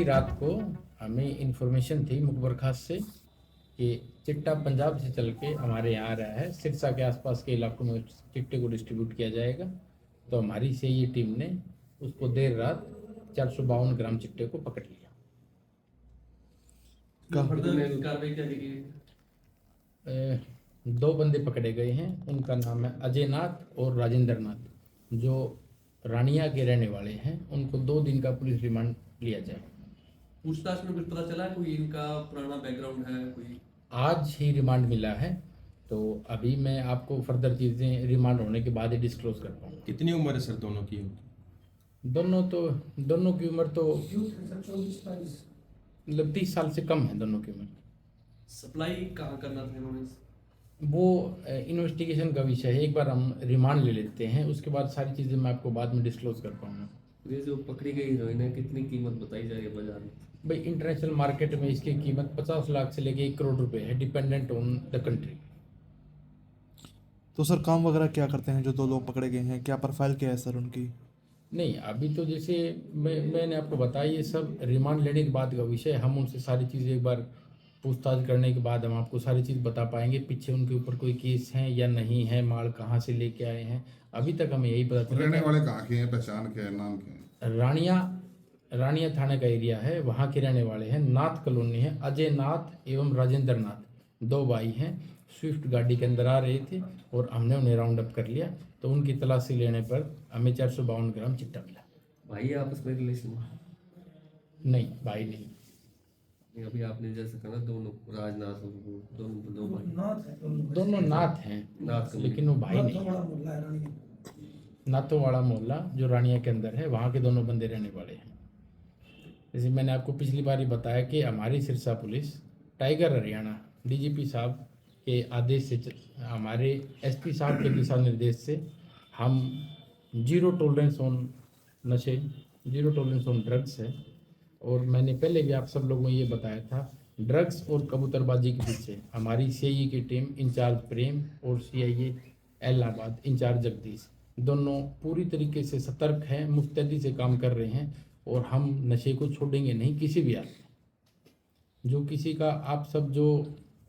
रात को हमें इन्फॉर्मेशन थी मुखबर खास से कि चिट्टा पंजाब से चल के हमारे यहाँ आ रहा है, सिरसा के आसपास के इलाकों में चिट्टे को डिस्ट्रीब्यूट किया जाएगा। तो हमारी सीआईए टीम ने उसको देर रात 452 ग्राम चिट्टे को पकड़ लिया। फर्दर कार्रवाई क्या की गई? 2 बंदे पकड़े गए हैं, उनका नाम है अजय नाथ और राजेंद्र नाथ, जो रानिया के रहने वाले हैं। उनको 2 दिन का पुलिस रिमांड लिया जाए। पूछताछ में कुछ पता चला कोई इनका पुराना बैकग्राउंड है कोई? आज ही रिमांड मिला है, तो अभी मैं आपको फर्दर चीज़ें रिमांड होने के बाद ही डिस्क्लोज कर पाऊँगा। कितनी उम्र है सर दोनों की? दोनों की उम्र तो मतलब 30 साल से कम है दोनों की उम्र। सप्लाई कहाँ करना था इन्होंने? वो इन्वेस्टिगेशन का विषय है, एक बार हम रिमांड ले लेते हैं, उसके बाद सारी चीज़ें मैं आपको बाद में डिस्क्लोज कर पाऊँगा। ये जो पकड़ी गई हीरोइन है कितनी कीमत बताई जा रही है बाजार में? भाई इंटरनेशनल मार्केट में इसकी कीमत 50 लाख से लेके 1 करोड़ रुपए है, डिपेंडेंट ऑन द कंट्री। तो सर काम वगैरह क्या करते हैं जो 2 लोग पकड़े गए हैं? क्या प्रोफाइल क्या है सर उनकी? नहीं, अभी तो जैसे मैंने आपको बताया, ये सब रिमांड लेने के बाद का विषय है। हम उनसे सारी चीज़ें एक बार पूछताछ करने के बाद हम आपको सारी चीज़ बता पाएंगे, पीछे उनके ऊपर कोई केस है या नहीं है, माल कहाँ से लेके आए हैं। अभी तक हमें यही पता चला। रहने वाले कहाँ के हैं, पहचान क्या है, नाम क्या है? रानिया थाने का एरिया है, वहाँ के रहने वाले हैं। नाथ कॉलोनी है। अजय नाथ एवं राजेंद्र नाथ 2 भाई हैं, स्विफ्ट गाड़ी के अंदर आ रहे थे और हमने उन्हें राउंड अप कर लिया। तो उनकी तलाशी लेने पर हमें 452 ग्राम चिट्टा मिला। भाई आपस में रिलेशन? नहीं, भाई नहीं। अभी आपने जैसे कहा दोनों राजनाथ दोनों 2 भाई दोनों नाथ हैं, नाथ लेकिन वो भाई नहीं। नाथोवाड़ा मोहल्ला जो रानिया के अंदर है, वहाँ के दोनों बंदे रहने वाले हैं। जैसे मैंने आपको पिछली बार ही बताया कि हमारी Sirsa police tiger Haryana DGP साहब के आदेश से, हमारे एसपी साहब के दिशा निर्देश से हम जीरो टॉलरेंस ऑन नशे, जीरो टॉलरेंस ऑन ड्रग्स है। और मैंने पहले भी आप सब लोगों को ये बताया था, ड्रग्स और कबूतरबाजी के पीछे हमारी सीआईए की टीम इंचार्ज प्रेम और सीआईए इलाहाबाद इंचार्ज जगदीश दोनों पूरी तरीके से सतर्क हैं, मुस्तैदी से काम कर रहे हैं। और हम नशे को छोड़ेंगे नहीं किसी भी हाल में। जो किसी का, आप सब जो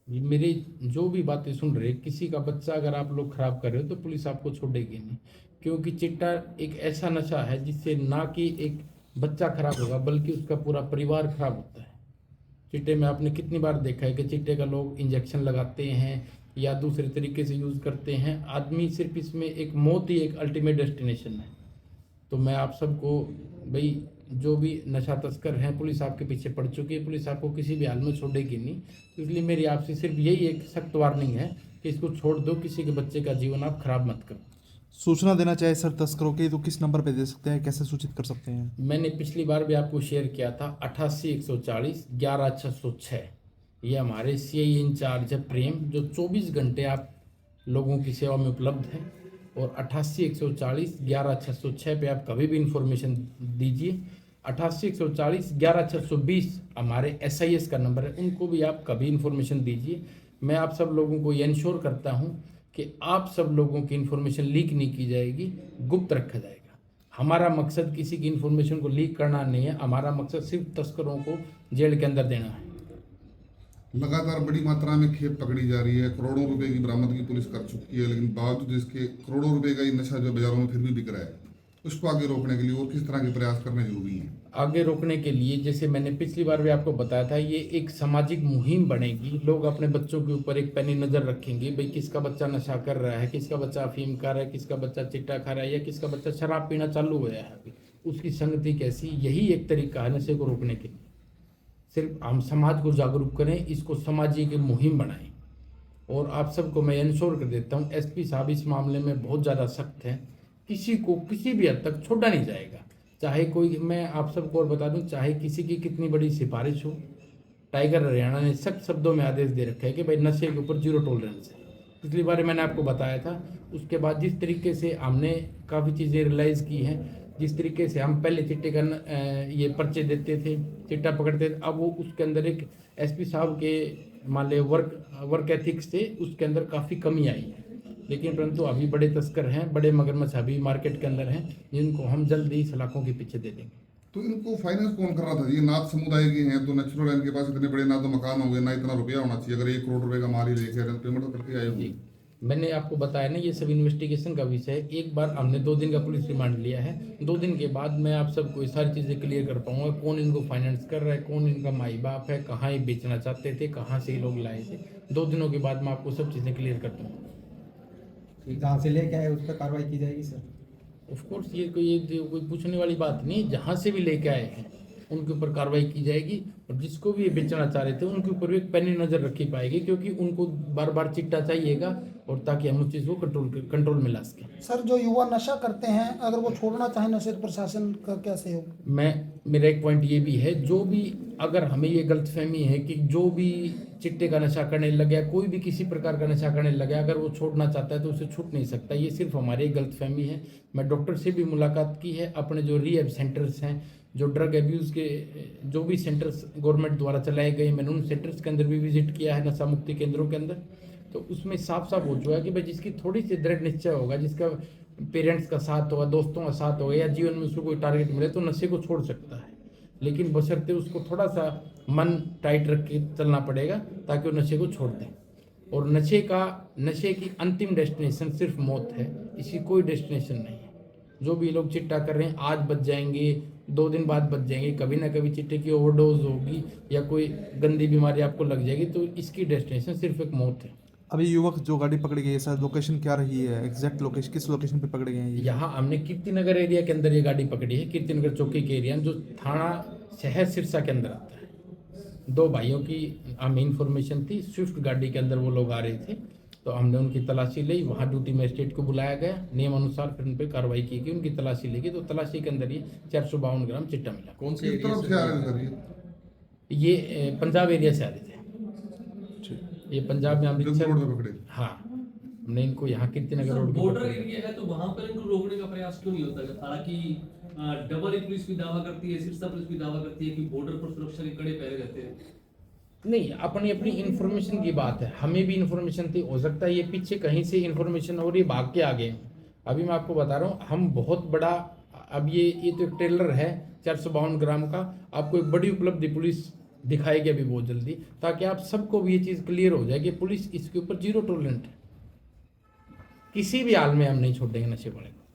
मेरी जो भी बातें सुन रहे, किसी का बच्चा अगर आप लोग खराब कर रहे हो तो पुलिस आपको छोड़ेगी नहीं, क्योंकि चिट्टा एक ऐसा नशा है जिससे ना कि एक बच्चा खराब होगा बल्कि उसका पूरा परिवार खराब होता है। चिट्टे में आपने कितनी बार देखा है कि चिट्टे का लोग इंजेक्शन लगाते हैं या दूसरे तरीके से यूज़ करते हैं। आदमी सिर्फ इसमें एक मौत ही एक अल्टीमेट डेस्टिनेशन है। तो मैं आप सबको, भाई जो भी नशा तस्कर हैं, पुलिस आपके पीछे पड़ चुकी है, पुलिस आपको किसी भी हाल में छोड़ेगी नहीं। तो इसलिए मेरी आपसे सिर्फ यही एक सख्त वार्निंग है कि इसको छोड़ दो, किसी के बच्चे का जीवन आप खराब मत करो। सूचना देना चाहे सर तस्करों की तो किस नंबर पे दे सकते हैं, कैसे सूचित कर सकते हैं? मैंने पिछली बार भी आपको शेयर किया था 88 140 11 606। ये हमारे सीआई इंचार्ज है प्रेम, जो 24 घंटे आप लोगों की सेवा में उपलब्ध है। और 88 140 11 606 पे आप कभी भी इंफॉर्मेशन दीजिए। 88 140 11 620 हमारे एसआईएस का नंबर है, उनको भी आप कभी इंफॉर्मेशन दीजिए। मैं आप सब लोगों को ये इंश्योर करता हूँ कि आप सब लोगों की इन्फॉर्मेशन लीक नहीं की जाएगी, गुप्त रखा जाएगा। हमारा मकसद किसी की इन्फॉर्मेशन को लीक करना नहीं है, हमारा मकसद सिर्फ तस्करों को जेल के अंदर देना है। लगातार बड़ी मात्रा में खेप पकड़ी जा रही है, करोड़ों रुपए की बरामदगी पुलिस कर चुकी है, लेकिन बावजूद इसके करोड़ों रुपए का ये नशा जो बाजारों में फिर भी बिक रहा है, उसको आगे रोकने के लिए और किस तरह के प्रयास करने जरूरी हैं? आगे रोकने के लिए, जैसे मैंने पिछली बार भी आपको बताया था, ये एक सामाजिक मुहिम बनेगी। लोग अपने बच्चों के ऊपर एक पैनी नज़र रखेंगे, भाई किसका बच्चा नशा कर रहा है, किसका बच्चा अफीम खा रहा है, किसका बच्चा चिट्टा खा रहा है, या किसका बच्चा शराब पीना चालू हुआ है अभी, उसकी संगति कैसी। यही एक तरीका है नशे को रोकने के लिए। सिर्फ हम समाज को जागरूक करें, इसको सामाजिक मुहिम बनाएं। और आप सबको मैं इंश्योर कर देता हूँ, एसपी साहब इस मामले में बहुत ज़्यादा सख्त हैं। किसी को किसी भी हद तक छोड़ा नहीं जाएगा, चाहे कोई, मैं आप सबको और बता दूं, चाहे किसी की कितनी बड़ी सिफारिश हो। टाइगर हरियाणा ने सख्त शब्दों में आदेश दे रखा है कि भाई नशे के ऊपर जीरो टॉलरेंस है। पिछली बार मैंने आपको बताया था। उसके बाद जिस तरीके से हमने काफ़ी चीज़ें रियलाइज़ की हैं, जिस तरीके से हम पहले चिट्टे का ये पर्चे देते थे, चिट्टा पकड़ते थे, अब वो उसके अंदर एक एसपी साहब के मान ले वर्क एथिक्स से उसके अंदर काफ़ी कमी आई है। लेकिन परंतु अभी बड़े तस्कर हैं, बड़े मगरमच्छ अभी मार्केट के अंदर हैं, जिनको हम जल्द ही सलाखों के पीछे दे देंगे। तो इनको फाइनेंस कौन कर रहा था? ये नाथ समुदाय के हैं तो नेचुरल, इनके पास इतने बड़े ना तो मकान होंगे ना इतना रुपया होना चाहिए। अगर 1 करोड़ रुपए का माल ही लेके आ रहे हैं तो पेमेंट तो करके आए होंगे। मैंने आपको बताया ना, ये सब इन्वेस्टिगेशन का विषय है। एक बार हमने 2 दिन का पुलिस रिमांड लिया है, 2 दिन के बाद मैं आप सबको ये सारी चीज़ें क्लियर कर पाऊंगा, कौन इनको फाइनेंस कर रहा है, कौन इनका माई बाप है, कहाँ ये बेचना चाहते थे, कहाँ से ये लोग लाए थे। 2 दिनों के बाद मैं आपको सब चीज़ें क्लियर कर दूँगा। जहाँ से लेके आए उस पर कार्रवाई की जाएगी सर। ऑफ कोर्स ये कोई पूछने वाली बात नहीं, जहाँ से भी लेके आए हैं उनके ऊपर कार्रवाई की जाएगी, और जिसको भी ये बेचना चाह रहे थे उनके ऊपर भी एक पैनी नज़र रखी पाएगी, क्योंकि उनको बार बार चिट्टा चाहिएगा, और ताकि हम उस चीज़ को कंट्रोल में ला सकें। सर जो युवा नशा करते हैं अगर वो छोड़ना चाहें नशे तो प्रशासन का क्या सहयोग? मेरा एक पॉइंट ये भी है, जो भी अगर हमें ये गलतफहमी है कि जो भी चिट्टे का नशा करने लग गया, कोई भी किसी प्रकार का नशा करने लग गया, अगर वो छोड़ना चाहता है तो उसे छूट नहीं सकता। ये सिर्फ हमारी गलतफहमी है। मैं डॉक्टर से भी मुलाकात की है, अपने जो रिहैब सेंटर्स हैं, जो ड्रग एब्यूज़ के जो भी सेंटर्स गवर्नमेंट द्वारा चलाए गए, मैंने उन सेंटर्स के अंदर भी विजिट किया है, नशा मुक्ति केंद्रों के अंदर। तो उसमें साफ साफ हो चुका है कि भाई जिसकी थोड़ी सी दृढ़ निश्चय होगा, जिसका पेरेंट्स का साथ होगा, दोस्तों का साथ होगा, या जीवन में उसको कोई टारगेट मिले तो नशे को छोड़ सकता है। लेकिन बशर्ते उसको थोड़ा सा मन टाइट रख के चलना पड़ेगा ताकि वो नशे को छोड़ दें। और नशे की अंतिम डेस्टिनेशन सिर्फ मौत है, इसकी कोई डेस्टिनेशन नहीं है। जो भी लोग चिट्टा कर रहे हैं, आज बच जाएंगे, 2 दिन बाद बच जाएंगे, कभी ना कभी चिट्टे की ओवरडोज होगी या कोई गंदी बीमारी आपको लग जाएगी, तो इसकी डेस्टिनेशन सिर्फ एक मौत है। अभी युवक जो गाड़ी पकड़ी गई है सर, लोकेशन क्या रही है, एग्जैक्ट लोकेशन किस लोकेशन पे पकड़े गए हैं ये? यहाँ हमने कीर्तिनगर एरिया के अंदर ये गाड़ी पकड़ी है, कीर्तिनगर चौकी के एरिया जो थाना शहर सिरसा के अंदर आता है। 2 भाइयों की हमें इन्फॉर्मेशन थी, स्विफ्ट गाड़ी के अंदर वो लोग आ रहे थे, तो हमने उनकी तलाशी ली। वहाँ ड्यूटी मजिस्ट्रेट को बुलाया गया, नियम अनुसार फिर उन पर कार्रवाई की गई, उनकी तलाशी ली गई। तो तलाशी के अंदर ये 452 ग्राम चिट्टा मिला। कौन से किस एरिया तरफ से से आ रहे हैं सर ये पंजाब एरिया से आ रहे थे। ये पंजाब में जंग अमृतसर, रोड पे पकड़े? हाँ, हमने इनको यहाँ कीर्तिनगर रोड पे बॉर्डर पकड़ा। एरिया है तो वहां पर इनको रोकने का प्रयास क्यों नहीं होता? हालांकि डबल पुलिस भी दावा करती है, सिरसा पुलिस भी दावा करती है कि बॉर्डर पर सुरक्षा के कड़े पहरे रहते हैं। नहीं, अपनी अपनी इन्फॉर्मेशन की बात है। हमें भी इन्फॉर्मेशन थी, हो सकता है ये पीछे कहीं से इन्फॉर्मेशन हो रही है, भाग के आ गए। अभी मैं आपको बता रहा हूँ, हम बहुत बड़ा, अब ये तो एक ट्रेलर है 452 ग्राम का, आपको एक बड़ी उपलब्धि पुलिस दिखाएगी अभी बहुत जल्दी, ताकि आप सबको भी ये चीज़ क्लियर हो जाए कि पुलिस इसके ऊपर 0 टॉलरेंट है। किसी भी हाल में हम नहीं छोड़ देंगे नशे वाले को।